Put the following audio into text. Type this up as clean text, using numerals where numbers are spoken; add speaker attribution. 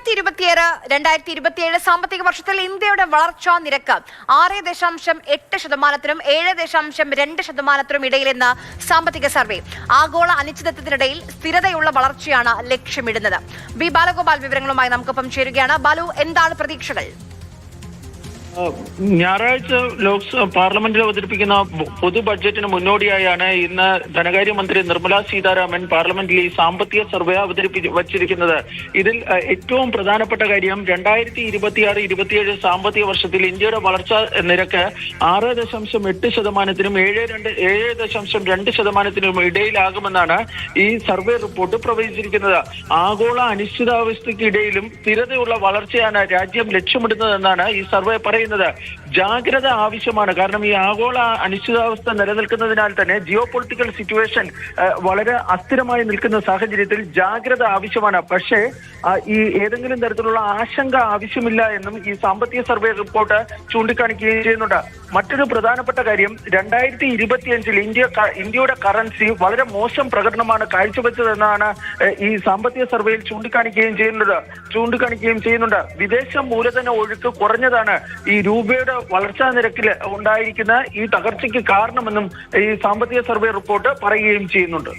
Speaker 1: 2027 സാമ്പത്തിക വർഷത്തിൽ ഇന്ത്യയുടെ വളർച്ചാ നിരക്ക് 6.8%-നും 7.2%-നും ഇടയിലെന്ന് സാമ്പത്തിക സർവേ. ആഗോള അനിശ്ചിതത്വത്തിനിടയിൽ സ്ഥിരതയുള്ള വളർച്ചയാണ് ലക്ഷ്യമിടുന്നത്. ബി ബാലഗോപാൽ വിവരങ്ങളുമായി നമുക്കൊപ്പം ചേരുകയാണ്. ബാലു, എന്താണ് പ്രതീക്ഷകൾ?
Speaker 2: ഞായറാഴ്ച പാർലമെന്റിൽ അവതരിപ്പിക്കുന്ന പൊതു ബഡ്ജറ്റിന് മുന്നോടിയായാണ് ഇന്ന് ധനകാര്യമന്ത്രി നിർമ്മലാ സീതാരാമൻ പാർലമെന്റിൽ ഈ സാമ്പത്തിക സർവേ വച്ചിരിക്കുന്നത്. ഇതിൽ ഏറ്റവും പ്രധാനപ്പെട്ട കാര്യം 2026-27 സാമ്പത്തിക വർഷത്തിൽ ഇന്ത്യയുടെ വളർച്ചാ നിരക്ക് 6.8%-നും 7.2%-നും ഇടയിലാകുമെന്നാണ് ഈ സർവേ റിപ്പോർട്ട് പ്രവചിച്ചിരിക്കുന്നത്. ആഗോള അനിശ്ചിതാവസ്ഥയ്ക്കിടയിലും സ്ഥിരതയുള്ള വളർച്ചയാണ് രാജ്യം ലക്ഷ്യമിടുന്നതെന്നാണ് ഈ സർവേ പറയുന്നത്. ജാഗ്രത ആവശ്യമാണ്. കാരണം ഈ ആഗോള അനിശ്ചിതാവസ്ഥ നിലനിൽക്കുന്നതിനാൽ തന്നെ ജിയോ പൊളിറ്റിക്കൽ സിറ്റുവേഷൻ വളരെ അസ്ഥിരമായി നിൽക്കുന്ന സാഹചര്യത്തിൽ ജാഗ്രത ആവശ്യമാണ്. പക്ഷേ ഈ ഏതെങ്കിലും തരത്തിലുള്ള ആശങ്ക ആവശ്യമില്ല എന്നും ഈ സാമ്പത്തിക സർവേ റിപ്പോർട്ട് ചൂണ്ടിക്കാണിക്കുകയും ചെയ്യുന്നുണ്ട്. മറ്റൊരു പ്രധാനപ്പെട്ട കാര്യം 2025 ഇന്ത്യയുടെ കറൻസി വളരെ മോശം പ്രകടനമാണ് കാഴ്ചവെച്ചതെന്നാണ് ഈ സാമ്പത്തിക സർവേയിൽ ചൂണ്ടിക്കാണിക്കുകയും ചെയ്യുന്നുണ്ട്. വിദേശ മൂലധന ഒഴുക്ക് കുറഞ്ഞതാണ് ഈ രൂപയുടെ വളർച്ചാ നിരക്കിൽ ഉണ്ടായിരിക്കുന്ന ഈ തകർച്ചയ്ക്ക് കാരണമെന്നും ഈ സാമ്പത്തിക സർവേ റിപ്പോർട്ട് പറയുകയും ചെയ്യുന്നുണ്ട്.